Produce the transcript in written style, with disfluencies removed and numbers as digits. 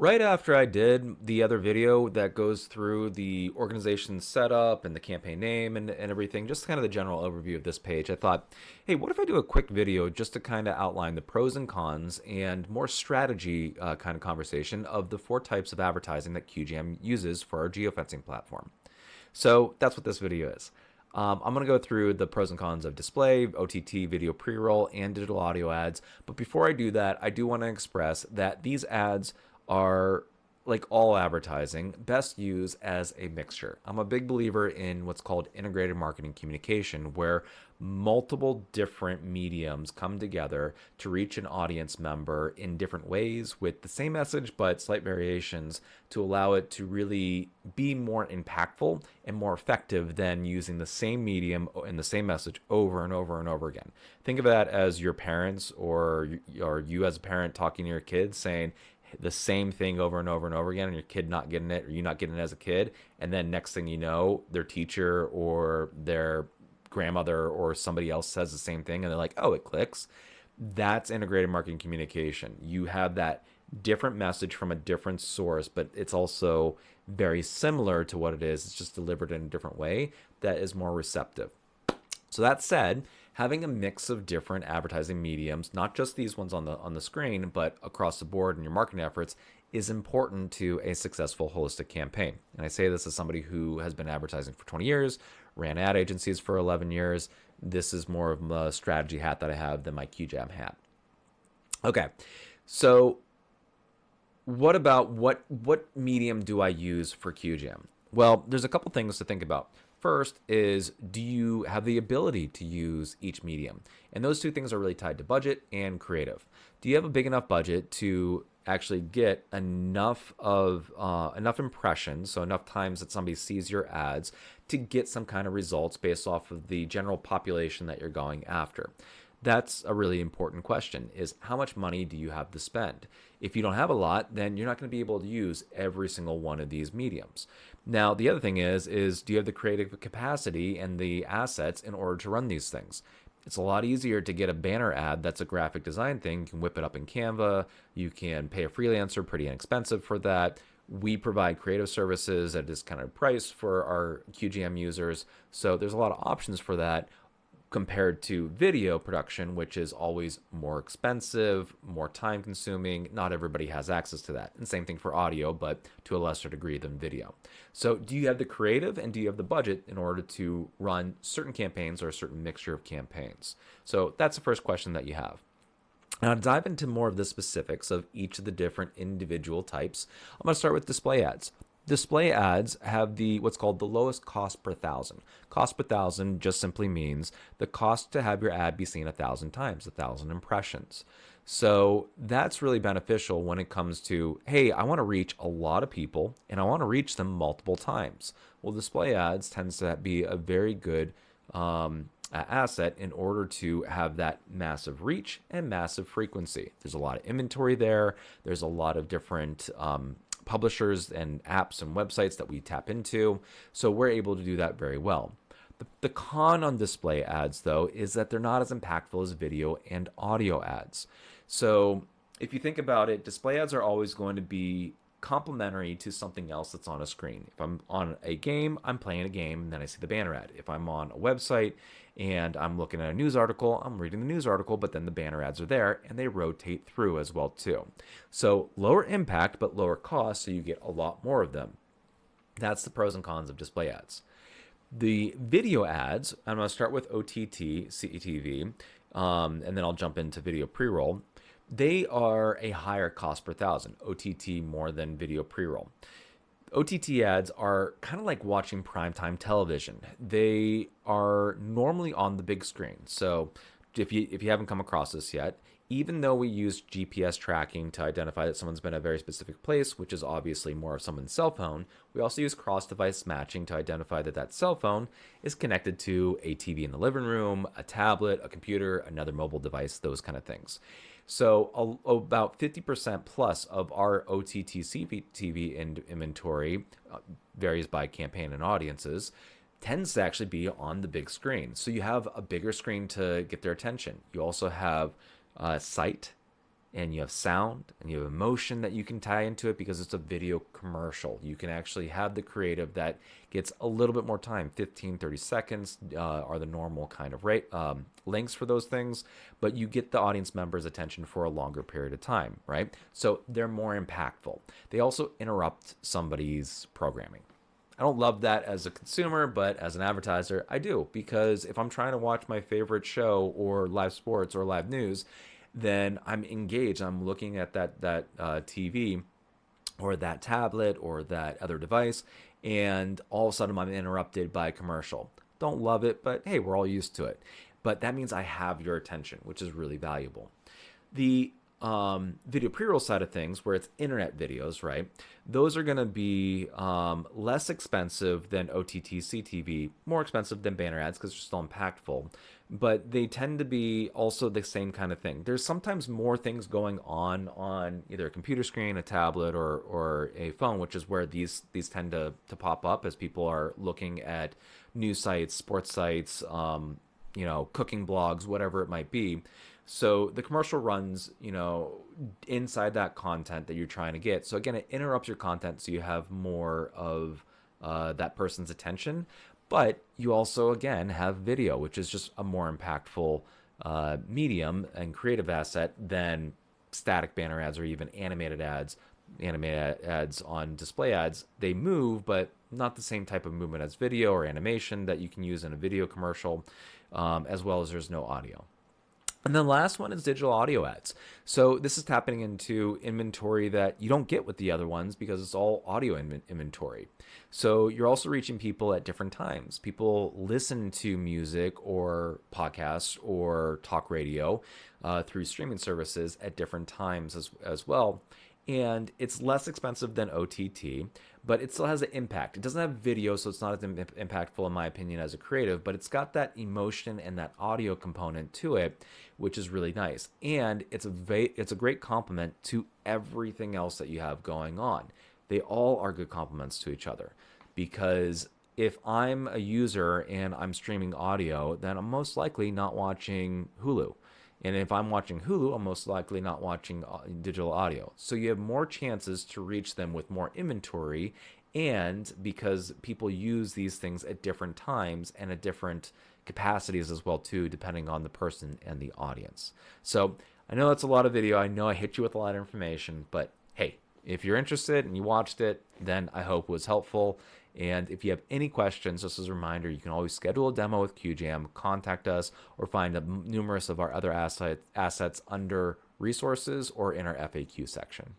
Right after I did the other video that goes through the organization setup and the campaign name and everything, just kind of the general overview of this page, I thought, hey, what if I do a quick video just to kind of outline the pros and cons and more strategy kind of conversation of the four types of advertising that QGM uses for our geofencing platform. So that's what this video is. I'm going to go through the pros and cons of display, OTT, video pre roll, and digital audio ads. But before I do that, I do want to express that these ads are, like all advertising, best used as a mixture. I'm a big believer in what's called integrated marketing communication, where multiple different mediums come together to reach an audience member in different ways with the same message but slight variations to allow it to really be more impactful and more effective than using the same medium and the same message over and over and over again. Think of that as your parents or you as a parent talking to your kids saying the same thing over and over and over again, and your kid not getting it or you not getting it as a kid, and then next thing you know their teacher or their grandmother or somebody else says the same thing and they're like, oh, it clicks. That's integrated marketing communication. You have that different message from a different source, but it's also very similar to what it is. It's just delivered in a different way that is more receptive. So that said, having a mix of different advertising mediums, not just these ones on the screen, but across the board in your marketing efforts, is important to a successful holistic campaign. And I say this as somebody who has been advertising for 20 years, ran ad agencies for 11 years. This is more of a strategy hat that I have than my QGM hat. Okay, so what medium do I use for QGM? Well, there's a couple things to think about. First is, do you have the ability to use each medium? And those two things are really tied to budget and creative. Do you have a big enough budget to actually get enough impressions, so enough times that somebody sees your ads to get some kind of results based off of the general population that you're going after? That's a really important question, is how much money do you have to spend? If you don't have a lot, then you're not going to be able to use every single one of these mediums. Now, the other thing is do you have the creative capacity and the assets in order to run these things? It's a lot easier to get a banner ad that's a graphic design thing. You can whip it up in Canva. You can pay a freelancer pretty inexpensive for that. We provide creative services at a discounted price for our QGM users. So there's a lot of options for that compared to video production, which is always more expensive, more time consuming. Not everybody has access to that. And same thing for audio, but to a lesser degree than video. So do you have the creative and do you have the budget in order to run certain campaigns or a certain mixture of campaigns? So that's the first question that you have. Now, to dive into more of the specifics of each of the different individual types, I'm going to start with display ads. Display ads have what's called the lowest cost per thousand. Cost per thousand just simply means the cost to have your ad be seen 1,000 times, 1,000 impressions. So that's really beneficial when it comes to, hey, I want to reach a lot of people and I want to reach them multiple times. Well, display ads tends to be a very good asset in order to have that massive reach and massive frequency. There's a lot of inventory there. There's a lot of different publishers and apps and websites that we tap into. So we're able to do that very well. The con on display ads, though, is that they're not as impactful as video and audio ads. So if you think about it, display ads are always going to be complementary to something else that's on a screen. If I'm on a game, I'm playing a game, and then I see the banner ad. If I'm on a website and I'm looking at a news article, I'm reading the news article, but then the banner ads are there and they rotate through as well too. So lower impact, but lower cost, so you get a lot more of them. That's the pros and cons of display ads. The video ads, I'm going to start with OTT, CTV, and then I'll jump into video pre-roll. They are a higher cost per thousand, OTT more than video pre-roll. OTT ads are kind of like watching primetime television. They are normally on the big screen. So if you haven't come across this yet, even though we use GPS tracking to identify that someone's been at a very specific place, which is obviously more of someone's cell phone, we also use cross-device matching to identify that that cell phone is connected to a TV in the living room, a tablet, a computer, another mobile device, those kind of things. So about 50% plus of our OTT CTV inventory, varies by campaign and audiences, tends to actually be on the big screen. So you have a bigger screen to get their attention. You also have sight and you have sound and you have emotion that you can tie into it because it's a video commercial. You can actually have the creative that gets a little bit more time. 15, 30 seconds are the normal kind of rate lengths for those things, but you get the audience members' attention for a longer period of time, right? So they're more impactful. They also interrupt somebody's programming. I don't love that as a consumer, but as an advertiser, I do, because if I'm trying to watch my favorite show or live sports or live news, then I'm engaged. I'm looking at that TV or that tablet or that other device, and all of a sudden I'm interrupted by a commercial. Don't love it, but hey, we're all used to it. But that means I have your attention, which is really valuable. The video pre-roll side of things, where it's internet videos, right? Those are going to be less expensive than OTT CTV, more expensive than banner ads because they're still impactful, but they tend to be also the same kind of thing. There's sometimes more things going on either a computer screen, a tablet, or a phone, which is where these tend to pop up as people are looking at news sites, sports sites, cooking blogs, whatever it might be. So the commercial runs, inside that content that you're trying to get. So again, it interrupts your content so you have more of that person's attention. But you also, again, have video, which is just a more impactful medium and creative asset than static banner ads or even animated ads. Animated ads on display ads, they move, but not the same type of movement as video or animation that you can use in a video commercial, as well as there's no audio. And then the last one is digital audio ads. So this is tapping into inventory that you don't get with the other ones because it's all audio inventory. So you're also reaching people at different times. People listen to music or podcasts or talk radio through streaming services at different times as well. And it's less expensive than OTT, but it still has an impact. It doesn't have video, so it's not as impactful in my opinion as a creative, but it's got that emotion and that audio component to it, which is really nice. And it's a great complement to everything else that you have going on. They all are good complements to each other, because if I'm a user and I'm streaming audio, then I'm most likely not watching Hulu. And if I'm watching Hulu, I'm most likely not watching digital audio. So you have more chances to reach them with more inventory. And because people use these things at different times and at different capacities as well too, depending on the person and the audience. So I know that's a lot of video. I know I hit you with a lot of information, but hey, if you're interested and you watched it, then I hope it was helpful. And if you have any questions, just as a reminder, you can always schedule a demo with QJam, contact us, or find numerous of our other assets under resources or in our FAQ section.